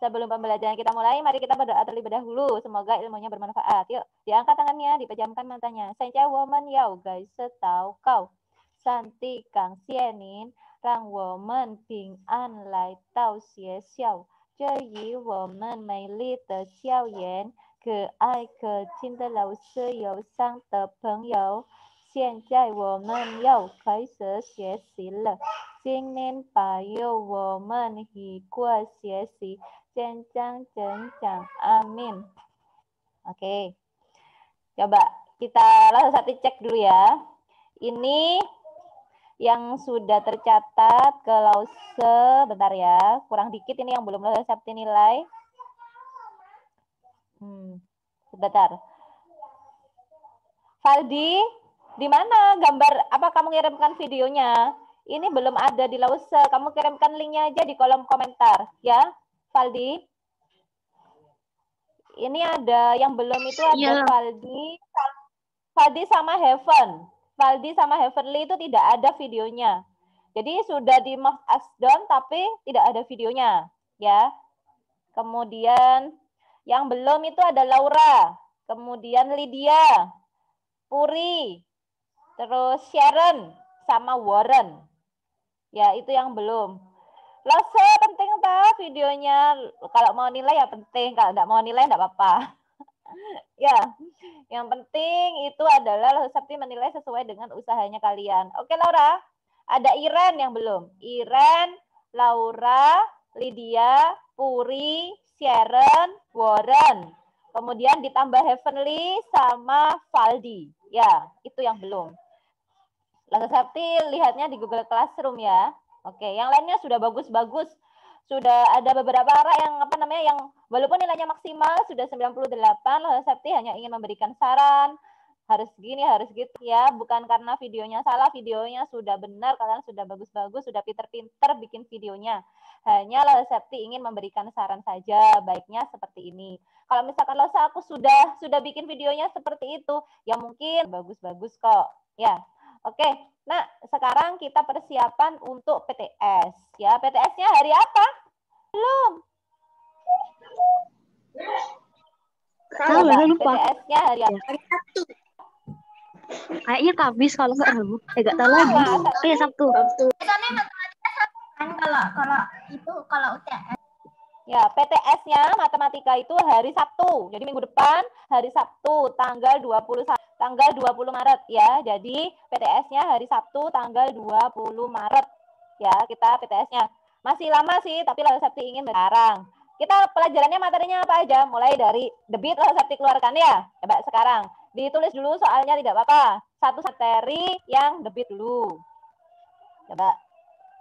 Sebelum pembelajaran kita mulai, mari kita berdoa terlebih dahulu. Semoga ilmunya bermanfaat. Yuk, diangkat tangannya, dipejamkan matanya. Saya woman yao guys, setau kau. Santi kang sienin, rang woman ping an lai tao xie xiao. 这与我们美丽的校园、可爱可亲的老师有伤的朋友。现在我们要开始学习了。今年保佑我们一块学习，健康成长。Amin. Oke, coba kita langsung satu cek dulu ya. Ini yang sudah tercatat ke Lause, bentar ya, kurang dikit ini yang belum Lause Sabti nilai. Sebentar. Valdi, di mana gambar? Apa kamu kirimkan videonya? Ini belum ada di Lause. Kamu kirimkan linknya aja di kolom komentar, ya, Valdi. Ini ada yang belum itu ada ya. Valdi sama Heaven. Valdi sama Heavenly itu tidak ada videonya. Jadi sudah di mark as done tapi tidak ada videonya, ya. Kemudian yang belum itu ada Laura, kemudian Lydia, Puri, terus Sharon sama Warren. Ya, itu yang belum. Lose penting tak videonya? Kalau mau nilai ya penting, kalau tidak mau nilai tidak apa-apa. Ya, yang penting itu adalah Lose Sabti menilai sesuai dengan usahanya kalian. Oke, Laura. Ada Iren yang belum. Iren, Laura, Lydia, Puri, Sharon, Warren. Kemudian ditambah Heavenly sama Valdi. Ya, itu yang belum. Lose Sabti lihatnya di Google Classroom ya. Oke, yang lainnya sudah bagus-bagus. Sudah ada beberapa arah yang yang walaupun nilainya maksimal sudah 98, Lose Sabti hanya ingin memberikan saran, harus gini, harus gitu ya. Bukan karena videonya salah, videonya sudah benar, kalian sudah bagus-bagus, sudah pinter-pinter bikin videonya. Hanya Lose Sabti ingin memberikan saran saja, baiknya seperti ini. Kalau misalkan Lose aku sudah bikin videonya seperti itu, ya mungkin bagus-bagus kok. Ya. Oke, nah sekarang kita persiapan untuk PTS. Ya, PTS-nya hari apa? Belum. Coba, lupa. PTS-nya hari apa? Hari Sabtu. Kayaknya Kamis kalau nggak Rabu. Nggak tahu lagi. Kayak Sabtu. Biasanya matematika kan kalau UTS. Ya, PTS-nya matematika itu hari Sabtu. Jadi minggu depan hari Sabtu tanggal 20 Maret ya. Jadi PTS-nya hari Sabtu tanggal 20 Maret. Ya, kita PTS-nya. Masih lama sih, tapi Lose Sabti ingin sekarang. Kita pelajarannya materinya apa aja? Mulai dari debit Lose Sabti keluarkan ya. Coba sekarang ditulis dulu soalnya tidak apa-apa. Satu materi yang debit dulu. Coba.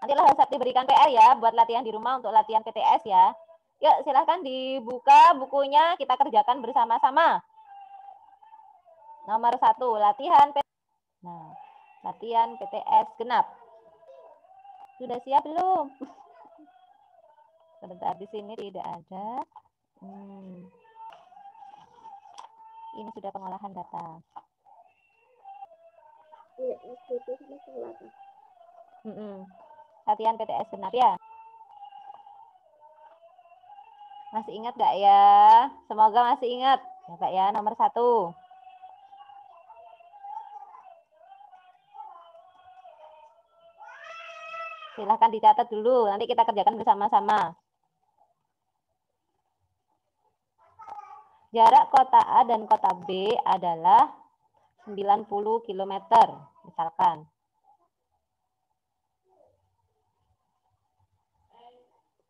Nanti Lose Sabti berikan PR ya buat latihan di rumah untuk latihan PTS ya. Yuk, silahkan dibuka bukunya, kita kerjakan bersama-sama. Nomor 1, latihan PTS. Nah, latihan PTS genap. Sudah siap belum? Sebentar, di sini tidak ada. Ini sudah pengolahan data. Latihan PTS genap ya. Masih ingat gak ya? Semoga masih ingat. Ya Pak ya, nomor 1. Silahkan dicatat dulu, nanti kita kerjakan bersama-sama. Jarak kota A dan kota B adalah 90 km, misalkan.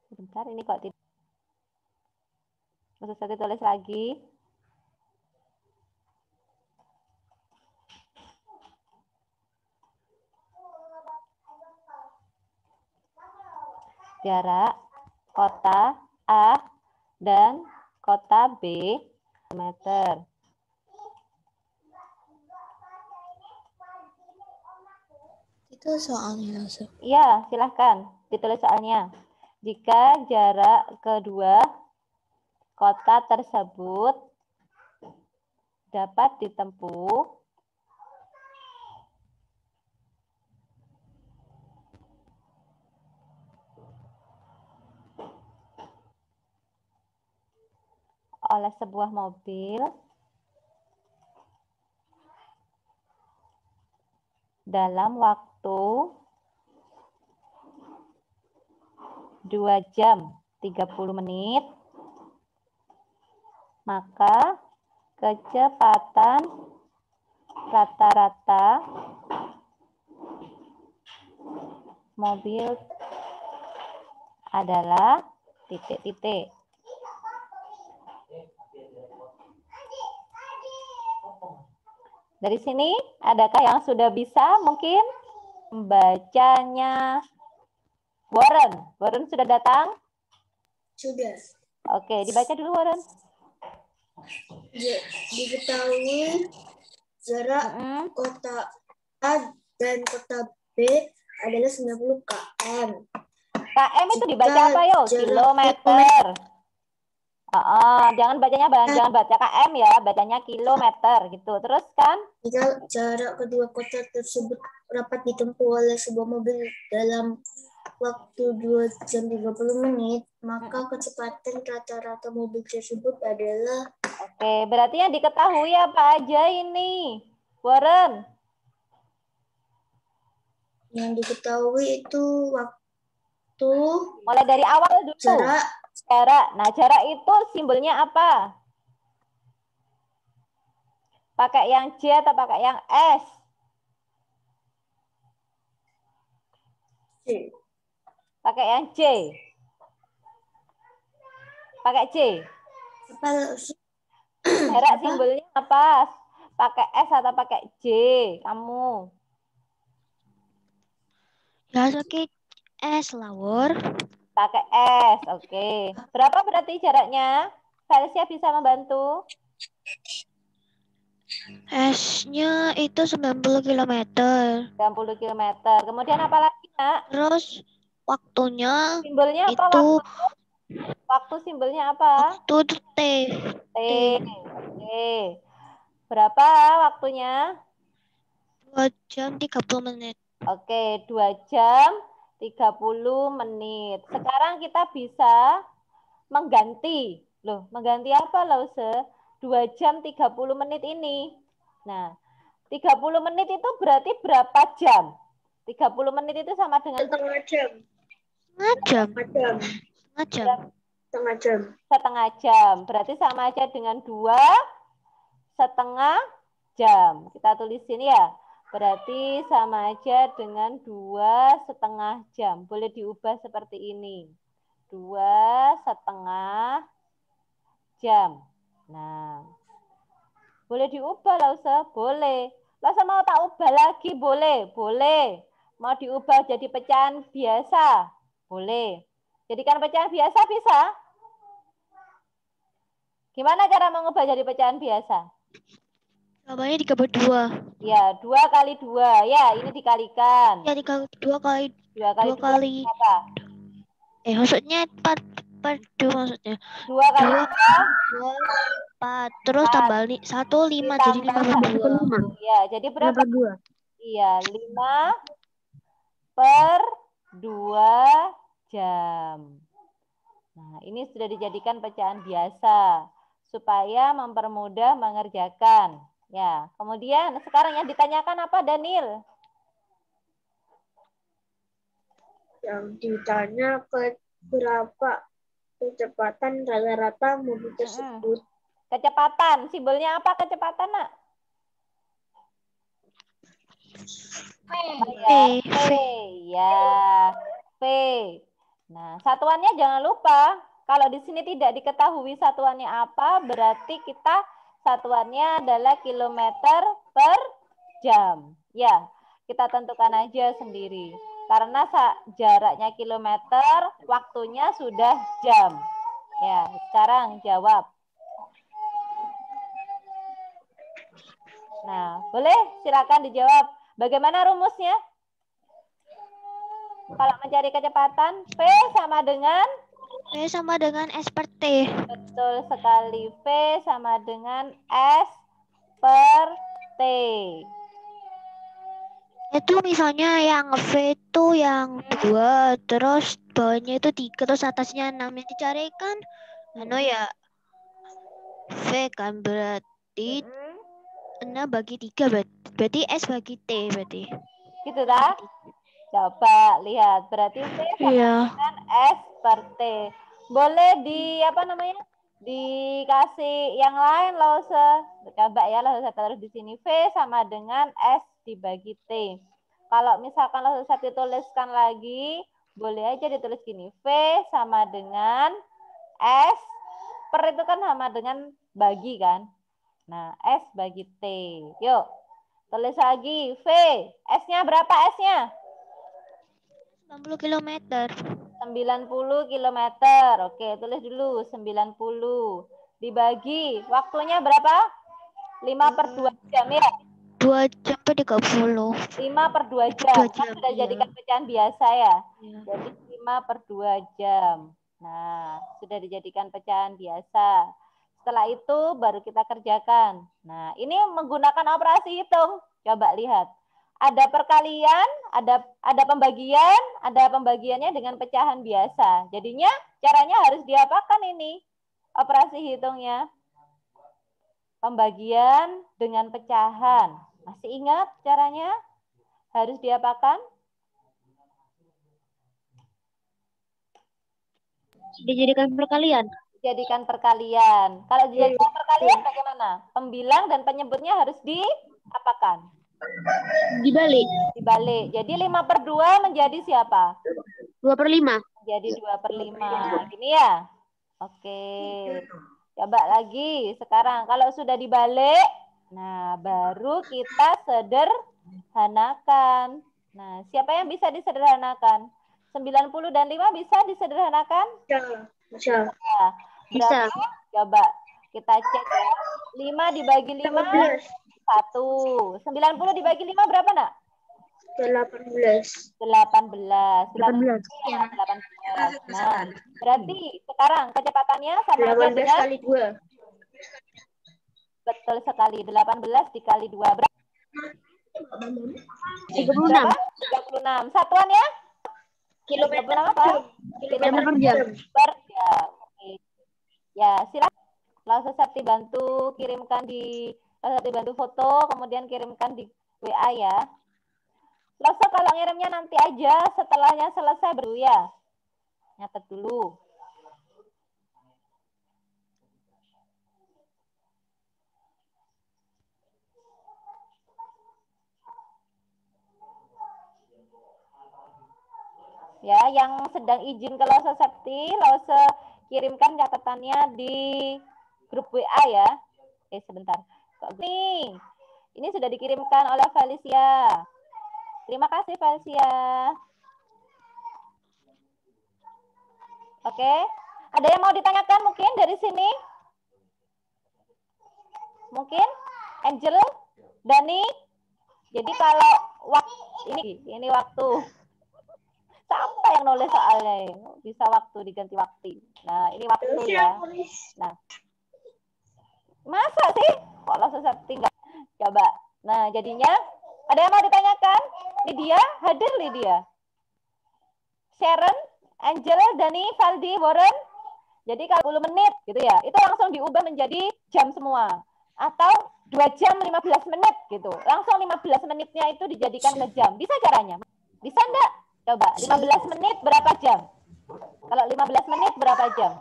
Sebentar, ini kok tidak. Maksud saya tulis lagi. Jarak kota A dan kota B meter. Itu soalnya. Iya, silahkan ditulis soalnya. Jika jarak kedua kota tersebut dapat ditempuh oleh sebuah mobil dalam waktu 2 jam 30 menit, maka kecepatan rata-rata mobil adalah titik-titik. Dari sini, adakah yang sudah bisa mungkin membacanya? Warren sudah datang? Sudah. Oke, dibaca dulu Warren. Diketahui jarak kota A dan kota B adalah 90 km. KM itu dibaca apa yo? Kilometer. Jangan baca KM ya, bacanya kilometer gitu. Terus kan? Jika jarak kedua kota tersebut dapat ditempuh oleh sebuah mobil dalam waktu 2 jam 30 menit, maka kecepatan rata-rata mobil tersebut adalah... Oke, berarti yang diketahui apa aja ini, Warren? Yang diketahui itu waktu... Mulai dari awal dulu. Jarak. Nah, jarak itu simbolnya apa? Pakai yang J atau pakai yang S? C. Pakai yang J. Pakai C. Jarak simbolnya apa? Pakai S atau pakai J? Kamu? Ya, pakai S lah, War. Pakai S, oke. Berapa berarti jaraknya? Felicia bisa membantu? S-nya itu 90 km. 90 km. Kemudian apa lagi, Nak? Terus waktunya simbolnya apa? itu waktu simbolnya apa? Waktu itu T. T. Oke. Berapa waktunya? 2 jam 30 menit. Oke, 2 jam 30 menit. Sekarang kita bisa mengganti. Loh, mengganti apa, Lause? 2 jam 30 menit ini. Nah, 30 menit itu berarti berapa jam? 30 menit itu sama dengan setengah jam. Setengah jam. Berarti sama aja dengan 2,5 jam. Kita tulis sini ya. Berarti sama aja dengan 2,5 jam. Boleh diubah seperti ini. 2,5 jam. Nah, boleh diubah Lausa? Boleh. Lausa mau tak ubah lagi? Boleh. Boleh. Mau diubah jadi pecahan biasa? Boleh. Jadikan pecahan biasa bisa? Gimana cara mengubah jadi pecahan biasa? Jawabannya 32. Ya, 2 kali 2. Ya, ini dikalikan. Ya, 2 kali 2 kali 2 apa? Maksudnya 4 per 2 maksudnya. 2 kali 2, 4. Terus tambah 1, 5. Jadi 5. Ya, jadi berapa? 2. Iya, 5 per 2 jam. Nah, ini sudah dijadikan pecahan biasa supaya mempermudah mengerjakan. Ya, kemudian sekarang yang ditanyakan apa, Daniel? Yang ditanya berapa kecepatan rata-rata mobil tersebut. Kecepatan, simbolnya apa kecepatan, Nak? V. Ya, V. Nah, satuannya jangan lupa. Kalau di sini tidak diketahui satuannya apa, berarti kita satuannya adalah kilometer per jam. Ya, kita tentukan aja sendiri. Karena jaraknya kilometer, waktunya sudah jam. Ya, sekarang jawab. Nah, boleh silakan dijawab. Bagaimana rumusnya? Kalau mencari kecepatan, V sama dengan S per T. Betul sekali. V sama dengan S per T. Itu misalnya yang V itu yang 2, terus bawahnya itu 3, terus atasnya 6. Yang dicarikan ya V kan berarti 6 bagi 3 berarti S bagi T berarti. Gitu dah. Coba lihat, berarti V sama Iya. dengan S per T. Boleh apa namanya? Dikasih yang lain loh, coba ya loh, saya taruh di sini. V sama dengan S dibagi T. Kalau misalkan loh saya dituliskan lagi, boleh aja ditulis gini. V sama dengan S per itu kan sama dengan bagi kan. Nah, S bagi T. Yuk, tulis lagi. V, S-nya berapa S-nya? 90 km. 90 km. Oke, tulis dulu 90. Dibagi, waktunya berapa? 5 per 2 jam ya? 2 jam per 30. 5 per 2 jam. 2 jam, Kan sudah iya. jadikan pecahan biasa ya? Iya. Jadi 5 per 2 jam. Nah, sudah dijadikan pecahan biasa. Setelah itu baru kita kerjakan. Nah, ini menggunakan operasi hitung. Coba lihat. Ada perkalian, ada pembagian, ada pembagiannya dengan pecahan biasa. Jadinya caranya harus diapakan ini? Operasi hitungnya. Pembagian dengan pecahan. Masih ingat caranya? Harus diapakan? Dijadikan perkalian. Jadikan perkalian. Kalau dijadikan perkalian bagaimana? Pembilang dan penyebutnya harus diapakan? Dibalik. Dibalik. Jadi 5 per 2 menjadi siapa? 2 per 5. Jadi 2 per 5. Gini ya? Oke. Coba lagi. Sekarang kalau sudah dibalik, nah baru kita sederhanakan. Nah, siapa yang bisa disederhanakan? 90 dan 5 bisa disederhanakan? Bisa. Nah, Bisa. berapa? Coba kita cek ya. 5 dibagi 5, 1. 90 dibagi 5 berapa, nak? 18. 18. 18. 18. Nah, berarti sekarang kecepatannya sama aja 18 dengan kali 2. betul sekali. 18 dikali 2 berapa? 36. 36. Satuannya? Kilometer 36 apa? Kilometer per jam. Per jam. Oke. Ya, silakan. Langsung Sakti bantu kirimkan Sakti bantu foto, kemudian kirimkan di WA ya. Langsung kalau ngirimnya nanti aja, setelahnya selesai baru ya. Nyatet dulu. Ya, yang sedang izin ke Lose Sakti, Lose kirimkan catatannya di grup WA ya. Sebentar. Ini sudah dikirimkan oleh Felicia. Terima kasih Felicia. Oke. Ada yang mau ditanyakan mungkin dari sini? Mungkin? Angel? Dani? Jadi kalau ini waktu. Siapa yang nulis soalnya? Bisa waktu diganti waktu. Nah, ini waktu ya. Nah. Masa sih? Kalau sesat tinggal. Coba. Nah, jadinya ada yang mau ditanyakan? Lydia, hadir Lydia. Sharon, Angel, Dani, Valdi, Warren. Jadi kalau 10 menit gitu ya, itu langsung diubah menjadi jam semua. Atau 2 jam 15 menit gitu. Langsung 15 menitnya itu dijadikan ke jam. Bisa caranya? Bisa enggak? Coba, 15 menit berapa jam? Kalau 15 menit berapa jam?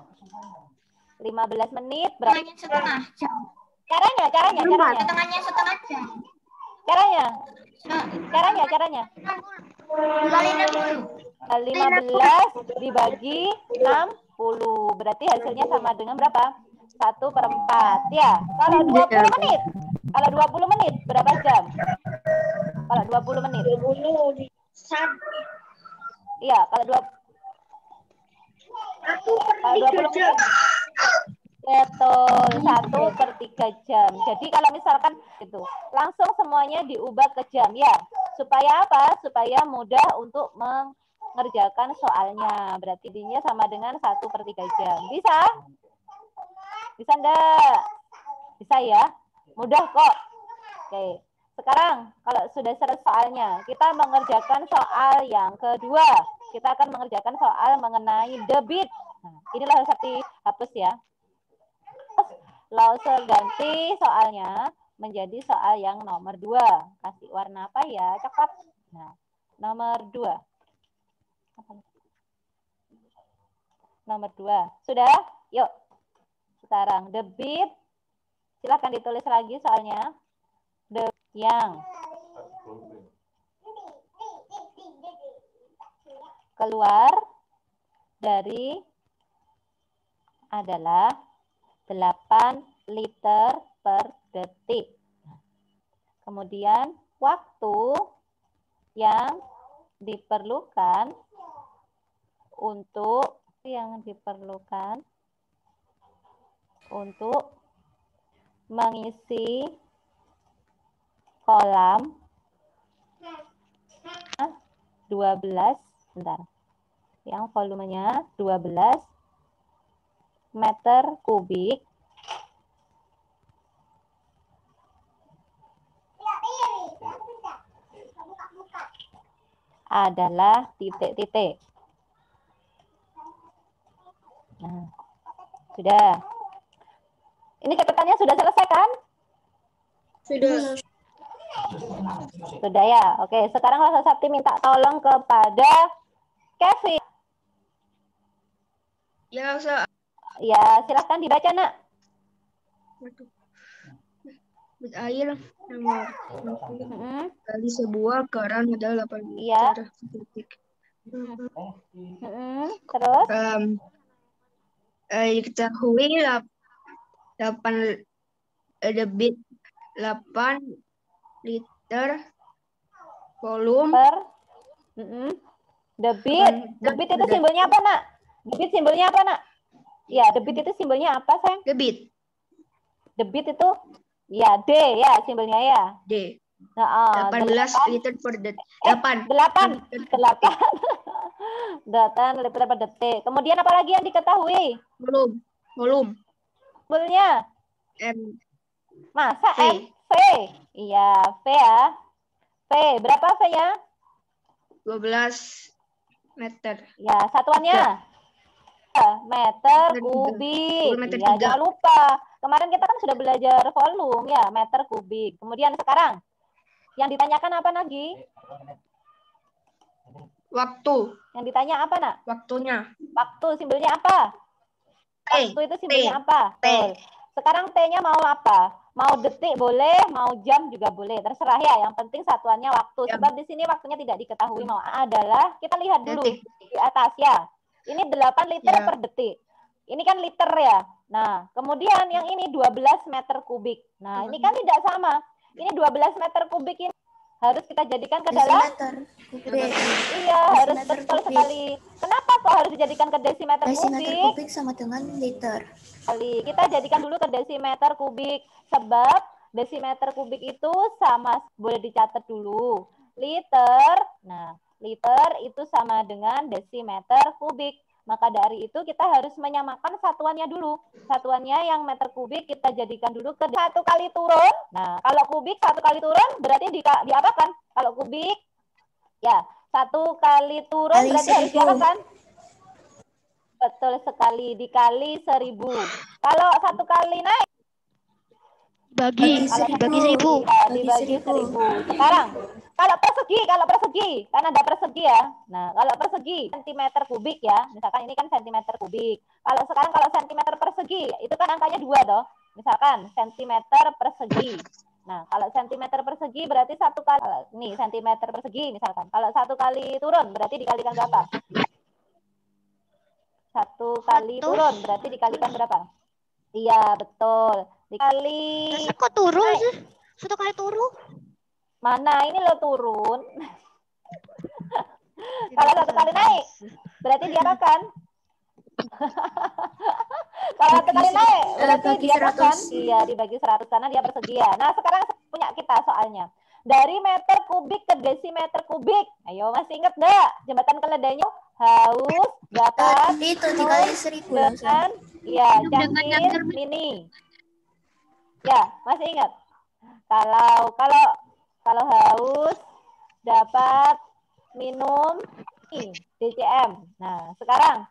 15 menit berapa? Setengah jam. Caranya. Setengahnya setengah jam. Caranya. Dikali 60. 15 dibagi 60. Berarti hasilnya sama dengan berapa? 1/4 ya. Kalau 20 menit. Kalau 20 menit berapa jam? Kalau 20 menit. 20. Iya, kalau 20 menit. Betul, 1/3 jam. Jadi kalau misalkan itu langsung semuanya diubah ke jam ya. Supaya apa? Supaya mudah untuk mengerjakan soalnya. Berarti D-nya sama dengan 1/3 jam. Bisa? Bisa enggak? Bisa ya? Mudah kok. Oke. Sekarang kalau sudah selesai soalnya, kita mengerjakan soal yang kedua. Kita akan mengerjakan soal mengenai debit. Nah, inilah Sakti hapus ya. Lause ganti soalnya menjadi soal yang nomor 2. Kasih warna apa ya? Cepat. Nah, nomor 2. Nomor 2. Sudah? Yuk. Sekarang debit. Silahkan ditulis lagi soalnya. Yang keluar dari adalah 8 liter per detik. Kemudian waktu yang diperlukan untuk mengisi kolam 12, bentar. Yang volumenya 12 meter kubik adalah titik-titik. Nah, sudah. Ini catatannya sudah selesai kan? Sudah. Sudah ya. Oke, sekarang Rasa Sakti minta tolong kepada Kevin. Ya, Ustaz. Ya, silahkan dibaca, Nak. Air nomor kali sebuah garam adalah 8 Iya. liter per detik. Terus? Diketahui 8 debit 8 liter volume Per debit itu simbolnya apa, Nak? Debit simbolnya apa, Nak? Ya, debit itu simbolnya apa, sayang? debit Debit itu ya D ya simbolnya ya. D. Nah, 18 liter per detik. 8 liter per detik. Kemudian apa lagi yang diketahui? Volume. Simbolnya M. masa V. M? V. Iya, V ya. V. Berapa V-nya? 12 meter. Ya, satuannya meter kubik. Ya, jangan lupa. Kemarin kita kan sudah belajar volume ya, meter kubik. Kemudian sekarang yang ditanyakan apa lagi? Waktu. Yang ditanya apa, Nak? Waktunya. Waktu simbolnya apa? Waktu itu simbolnya apa? T. Sekarang T-nya mau apa? Mau detik boleh, mau jam juga boleh. Terserah ya. Yang penting satuannya waktu. Jam. Sebab di sini waktunya tidak diketahui mau adalah kita lihat dulu Detik. di atas ya. Ini 8 liter Ya. per detik. Ini kan liter ya. Nah, kemudian yang ini 12 meter kubik. Nah, ini kan tidak sama. Ini 12 meter kubik ini harus kita jadikan ke dalam Desimeter kubik. Iya, harus Desimeter betul kubik. sekali. Kenapa kok harus dijadikan ke desimeter Desimeter kubik? kubik sama dengan liter. Kita jadikan dulu ke desimeter kubik. Sebab desimeter kubik itu sama, boleh dicatat dulu. Liter, nah liter itu sama dengan desimeter kubik. Maka dari itu kita harus menyamakan satuannya dulu. Satuannya yang meter kubik kita jadikan dulu ke 1 kali turun. Nah, kalau kubik 1 kali turun berarti diapakan? Kalau kubik, ya 1 kali turun Kali berarti harus 1000. diapakan? Betul sekali, dikali 1000. Kalau 1 kali naik, Bagi kalau dibagi 1000. ya, dibagi 1000. Sekarang, kalau persegi, kan ada persegi ya. Nah, kalau persegi, sentimeter kubik ya. Misalkan ini kan sentimeter kubik. Kalau sentimeter persegi, itu kan angkanya 2 toh. Misalkan sentimeter persegi. Nah, kalau sentimeter persegi berarti 1 kali, nih sentimeter persegi misalkan. Kalau 1 kali turun berarti dikalikan berapa? 1 kali turun berarti dikalikan berapa? Iya, betul. Dikali Masa kok turun sih? 1 kali turun? mana ini lo turun. Kalau 1 kali naik berarti diapakan? Kalau 1 kali naik berarti Bagi diapakan? 100. Iya, dibagi 100 karena dia persegi ya. Nah, sekarang punya kita soalnya. Dari meter kubik ke desimeter kubik. Ayo, masih ingat enggak? Jembatan keledainya haus dapat Itu dikali 1000 langsung. dengan ya cangkir mini. Ya, masih ingat? Kalau haus dapat minum DCM. Nah, sekarang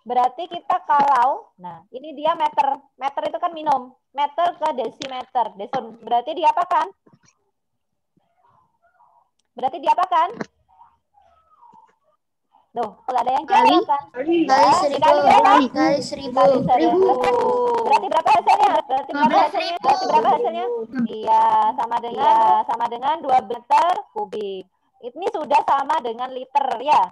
Berarti kita kalau, nah ini dia meter. Meter itu kan minum. Meter ke desimeter. Berarti diapakan? Berarti diapakan? Tuh, kalau ada yang jawab kan? Kali Ya, 1000. dikali berapa? Kali 1000. Dikali 1000. Berarti berapa hasilnya? Berarti berapa hasilnya? Berarti berapa hasilnya? Iya, sama dengan 2 meter kubik. Ini sudah sama dengan liter ya.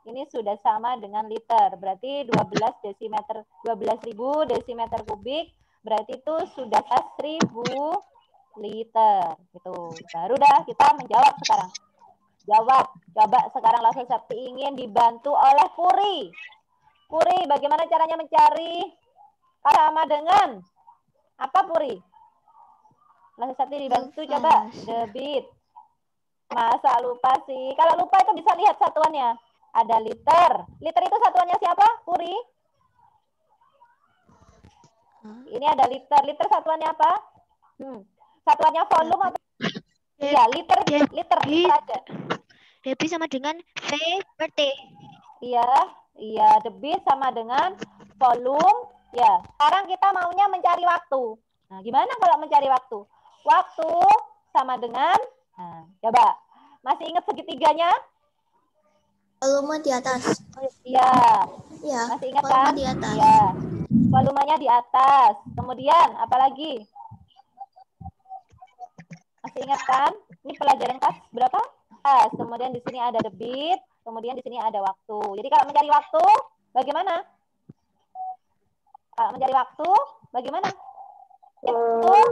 Ini sudah sama dengan liter. Berarti 12 desimeter, 12.000 desimeter kubik. Berarti itu sudah 1.000 liter. Gitu. Baru dah kita menjawab sekarang. Jawab. Coba sekarang langsung Sakti ingin dibantu oleh Puri. Puri, bagaimana caranya mencari sama dengan apa, Puri? Langsung Sakti dibantu coba. Debit. Masa lupa sih? Kalau lupa itu bisa lihat satuannya. Ada liter. Liter itu satuannya siapa, Puri? Ini ada liter. Liter satuannya apa? Satuannya volume apa? Iya, liter aja. Debit sama dengan V per T. Iya, debit sama dengan volume. Ya, sekarang kita maunya mencari waktu. Nah, gimana kalau mencari waktu? Waktu sama dengan, nah, coba. Masih ingat segitiganya? Volume di atas. Iya. Iya, Masih ingat volume kan? di atas. Iya. Volumenya di atas. Kemudian, apa lagi? Masih ingat kan? Ini pelajaran kelas berapa? Kemudian di sini ada debit, kemudian di sini ada waktu. Jadi kalau mencari waktu, bagaimana? Kalau mencari waktu, bagaimana? Volume?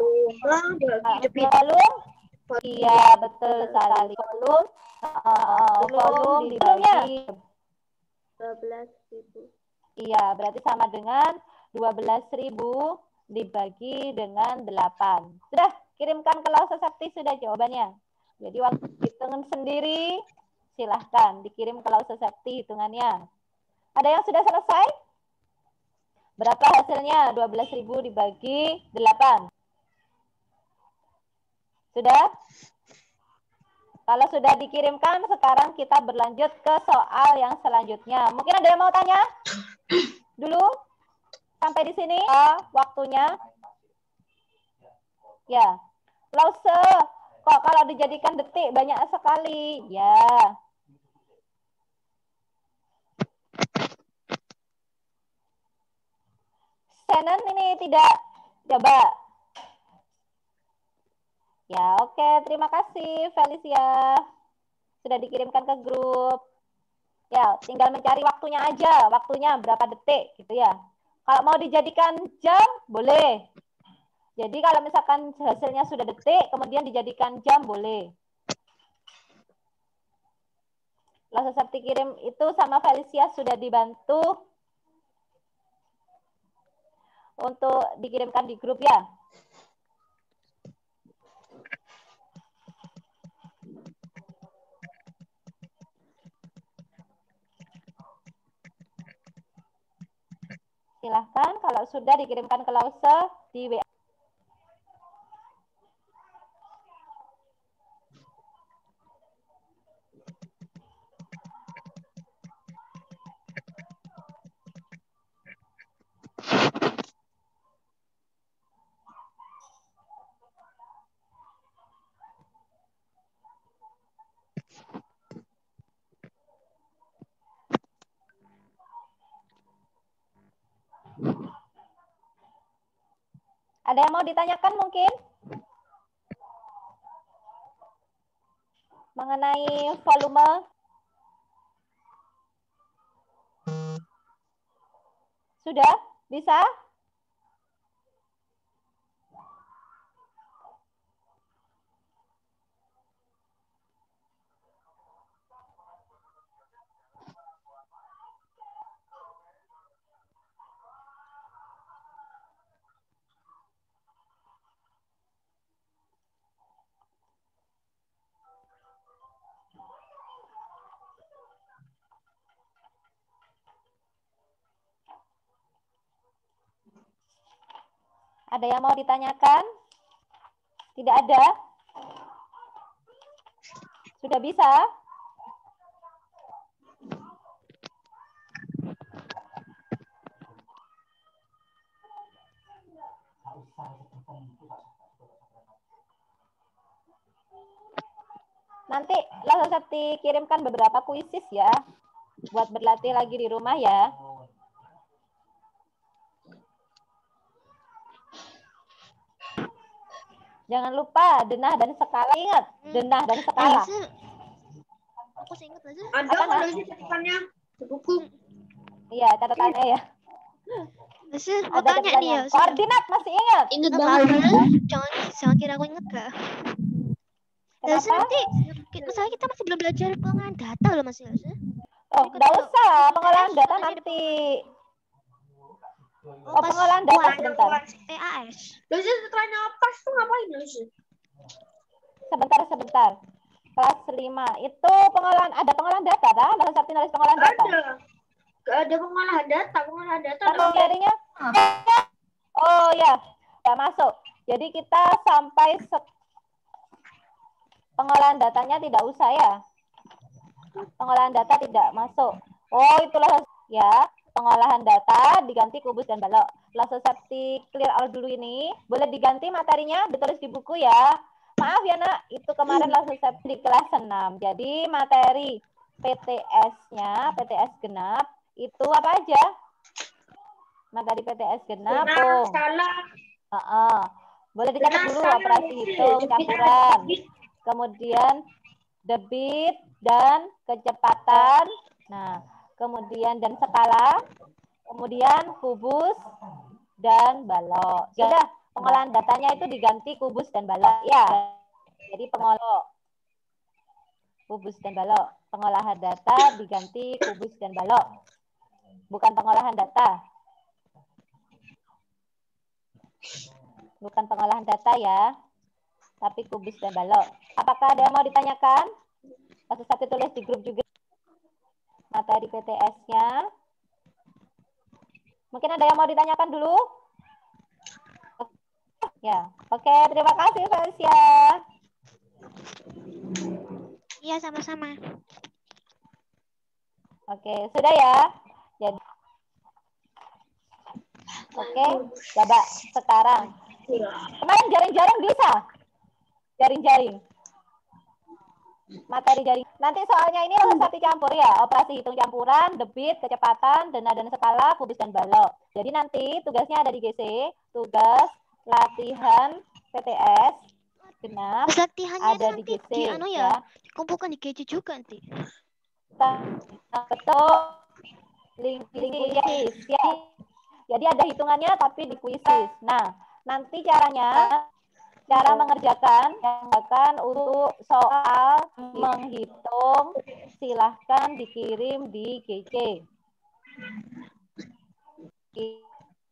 Iya, betul sekali. Volume dibagi 12.000. Iya, berarti sama dengan 12.000 dibagi dengan 8. Sudah, kirimkan ke Lausa Sakti sudah jawabannya. Jadi waktu hitungan sendiri, silahkan dikirim ke Lausa Sakti hitungannya. Ada yang sudah selesai? Berapa hasilnya? 12.000 dibagi 8. Sudah? Kalau sudah dikirimkan, sekarang kita berlanjut ke soal yang selanjutnya. Mungkin ada yang mau tanya? Dulu? Sampai di sini? Waktunya? Ya. Lause, kok kalau dijadikan detik banyak sekali? Ya. Shannon ini tidak. Coba. Ya, oke. Terima kasih, Felicia. Sudah dikirimkan ke grup. Ya, tinggal mencari waktunya aja. Waktunya berapa detik, gitu ya. Kalau mau dijadikan jam, boleh. Jadi kalau misalkan hasilnya sudah detik, kemudian dijadikan jam, boleh. Langsung Sakti kirim itu sama Felicia sudah dibantu untuk dikirimkan di grup ya. Silahkan kalau sudah dikirimkan ke Lause di WA. Ada yang mau ditanyakan mungkin? Mengenai volume? Sudah? Bisa? Ada yang mau ditanyakan? Tidak ada? Sudah bisa? Nanti langsung Septi kirimkan beberapa kuisis ya, buat berlatih lagi di rumah ya. Jangan lupa denah dan skala, ingat denah dan skala. Aku ingat aja. Ada kalau di catatannya di buku. Iya, catatannya ya. Lalu mau Ada tanya nih catatannya. ya. Koordinat masih ingat? Ingat Banget. banget. Jangan kira aku inget gak? Lalu Kenapa? nanti misalnya kita masih belum belajar pengolahan data loh Mas Lalu. Oh, Jadi nggak kalau usah di pengolahan PTS data katanya ada nanti. Oh, Oh, pas pengolahan data UAS. sebentar. PAS. Lalu setelahnya apa tuh ngapain Lucy? Sebentar. Kelas 5 itu ada pengolahan data, kan? Lalu Septi nulis pengolahan data. Ada. Gak ada pengolahan data. Pengolahan data Kan materinya? Oh ya, nggak masuk. Jadi kita sampai pengolahan datanya tidak usah ya. Pengolahan data tidak masuk. Oh, itulah ya. Pengolahan data diganti kubus dan balok. Langsung Septi clear all dulu ini. Boleh diganti materinya, ditulis di buku ya. Maaf ya nak, itu kemarin langsung Septi di kelas 6. Jadi materi PTS-nya, PTS genap, itu apa aja? Materi PTS genap. Salah. Boleh dicatat dulu operasi hitung, campuran. Kemudian debit dan kecepatan. Nah, kemudian dan skala. Kemudian kubus dan balok. Sudah, pengolahan datanya itu diganti kubus dan balok. Ya, jadi pengolok. Kubus dan balok. Pengolahan data diganti kubus dan balok. Bukan pengolahan data. Bukan pengolahan data ya. Tapi kubus dan balok. Apakah ada yang mau ditanyakan? Satu-satu tulis di grup juga. Materi PTS-nya. Mungkin ada yang mau ditanyakan dulu? Ya, oke. Terima kasih, Felsia. Iya, sama-sama. Oke, sudah ya. Jadi, oke, coba sekarang. Kemarin jaring-jaring bisa? Jaring-jaring. Materi jaring. Nanti soalnya ini harus satu campur ya. Operasi hitung campuran, debit, kecepatan, dana dan skala, kubus dan balok. Jadi nanti tugasnya ada di GC. Tugas latihan PTS genap Latihannya ada itu di nanti GC di anu ya. ya, dikumpulkan di GC juga nanti. Betul. Lingkuisis ya. Jadi ada hitungannya tapi di kuisis. Nah, nanti cara mengerjakan untuk soal menghitung silahkan dikirim di GC.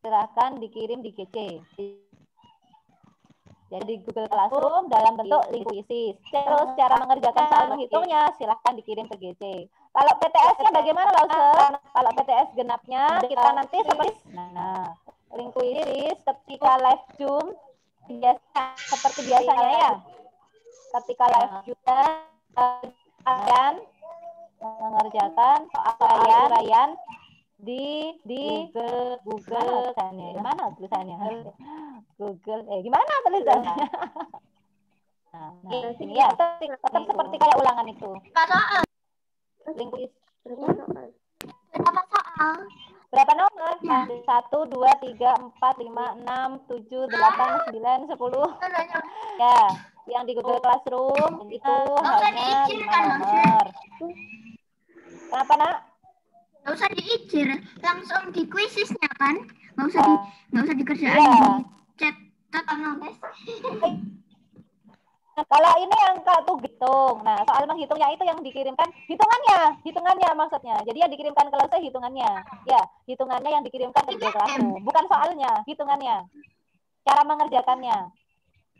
Silahkan dikirim di GC. Jadi di Google Classroom dalam bentuk lingkuisis. Terus cara mengerjakan soal menghitungnya silahkan dikirim ke GC. Kalau PTS-nya bagaimana, Lause? Kalau PTS genapnya kita nanti lingkuisis ketika live Zoom seperti biasanya ya. Ketika live juga kalian mengerjakan soal uraian di Google kan ya. Gimana tulisannya? Google gimana tulisannya? Nah, ini ya tetap seperti kayak ulangan itu. Lingkuis. Berapa nomor? 1, 2, 3, 4, 5, 6, 7, 8, 9, 10. Ya, yang di Google Classroom itu hanya 5 nomor. Kenapa, Nak? Nggak usah diijir, langsung di kuisisnya kan? Nggak usah dikerjain Iya. di chat nulis. Kalau ini yang tuh hitung. Nah, soal menghitungnya itu yang dikirimkan hitungannya maksudnya. Jadi yang dikirimkan ke Lause hitungannya. Ya, hitungannya yang dikirimkan ke Google Classroom. Bukan soalnya, hitungannya. Cara mengerjakannya.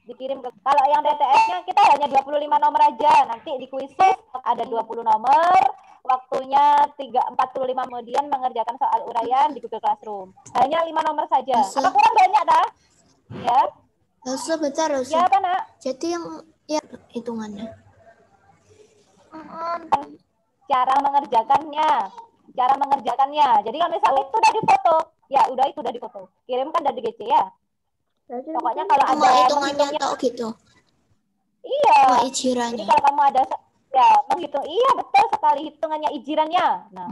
Dikirim ke kalau yang PTS-nya kita hanya 25 nomor aja. Nanti di kuisis ada 20 nomor. Waktunya 45 kemudian mengerjakan soal uraian di Google Classroom. Hanya 5 nomor saja. Apa kurang banyak, dah? Ya. Lause, bentar, Lause. Ya, apa, Nak? Jadi yang hitungannya. Cara mengerjakannya. Jadi kalau misalnya itu udah difoto, ya udah itu udah difoto. Kirimkan dari GC ya. Pokoknya kalau Cuma ada hitungannya menghitungnya, atau gitu. iya. Cuma Jadi ijirannya. kalau kamu ada ya menghitung, iya betul sekali hitungannya ijirannya. Nah,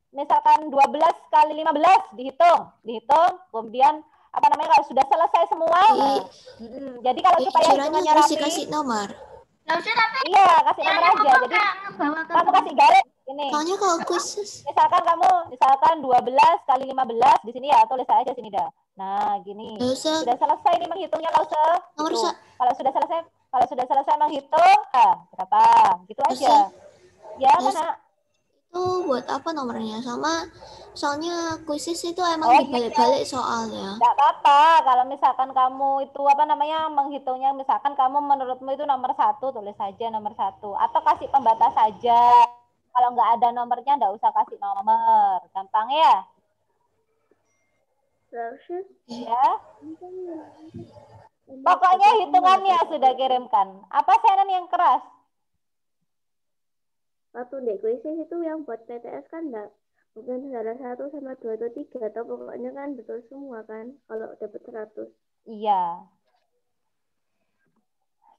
misalkan 12 kali 15 dihitung, kemudian apa namanya kalau sudah selesai semua. Nah, jadi kalau supaya Ijirannya hitungannya harus rapi, dikasih nomor. Nggak usah tapi iya kasih nomor aja. Jadi ngebawa ke kamu kasih garis ini. Soalnya kalau khusus Misalkan 12 kali 15 di sini ya, tulis aja sini dah. Nah, gini. nggak usah Sudah selesai nih menghitungnya kalau nomor gitu. Kalau sudah selesai menghitung, berapa? Gitu aja. Ya, Terus mana? itu buat apa nomornya? Soalnya kuisis itu emang dibalik-balik soalnya. Enggak apa-apa kalau misalkan kamu itu apa namanya menghitungnya, misalkan kamu menurutmu itu nomor 1, tulis saja nomor 1 atau kasih pembatas saja. Kalau nggak ada nomornya nggak usah kasih nomor, gampang ya. Ya. Pokoknya hitungannya sudah kirimkan. Apa Senen yang keras? Waktu di kuisis itu yang buat PTS kan enggak bukan salah 1 sama 2 atau 3 atau pokoknya kan betul semua kan kalau dapat 100. Iya.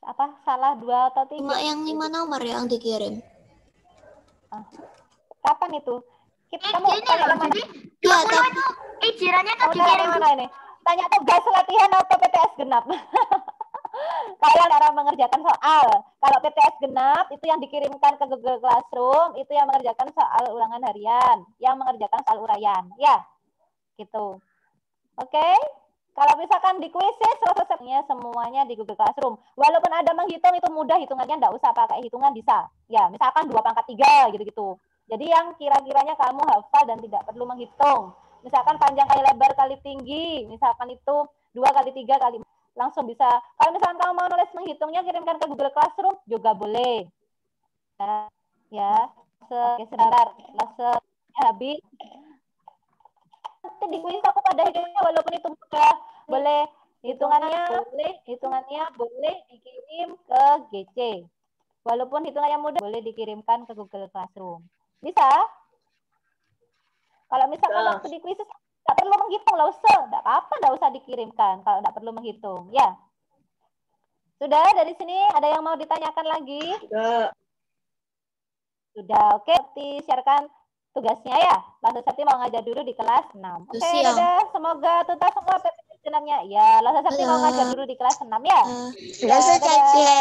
Apa salah 2 atau 3? Cuma yang 5 nomor yang dikirim. Kapan itu? Kamu Ini tanya loh, yang mana? jadi 20 itu ijirannya tuh Kamu tanya yang mana ini? Tanya tugas latihan atau PTS genap? Kalau cara mengerjakan soal, kalau PTS genap itu yang dikirimkan ke Google Classroom, itu yang mengerjakan soal ulangan harian, yang mengerjakan soal uraian, ya, gitu. Oke? Kalau misalkan di kuisis, prosesnya semuanya di Google Classroom. Walaupun ada menghitung itu mudah, hitungannya nggak usah pakai hitungan bisa. Ya, misalkan 2 pangkat 3 gitu-gitu. Jadi yang kira-kiranya kamu hafal dan tidak perlu menghitung. Misalkan panjang kali lebar kali tinggi, misalkan itu 2 kali 3 kali langsung bisa. Kalau misalkan kamu mau nulis menghitungnya, kirimkan ke Google Classroom juga boleh. Ya, sebentar, habis. Nanti di kuis aku pada hitungnya walaupun itu mudah, boleh hitungannya boleh dikirim ke GC. Walaupun hitungannya mudah, boleh dikirimkan ke Google Classroom. Bisa? Kalau misalkan waktu di kuis nggak perlu menghitung, nggak usah dikirimkan kalau nggak perlu menghitung, ya. Sudah dari sini ada yang mau ditanyakan lagi? Sudah, oke. Disiarkan tugasnya ya. Langsung Sakti mau ngajar dulu di kelas 6. Oke, dadah. Semoga tuntas semua PPT genapnya. Ya, Langsung Sakti mau ngajar dulu di kelas 6 ya. Langsung saja.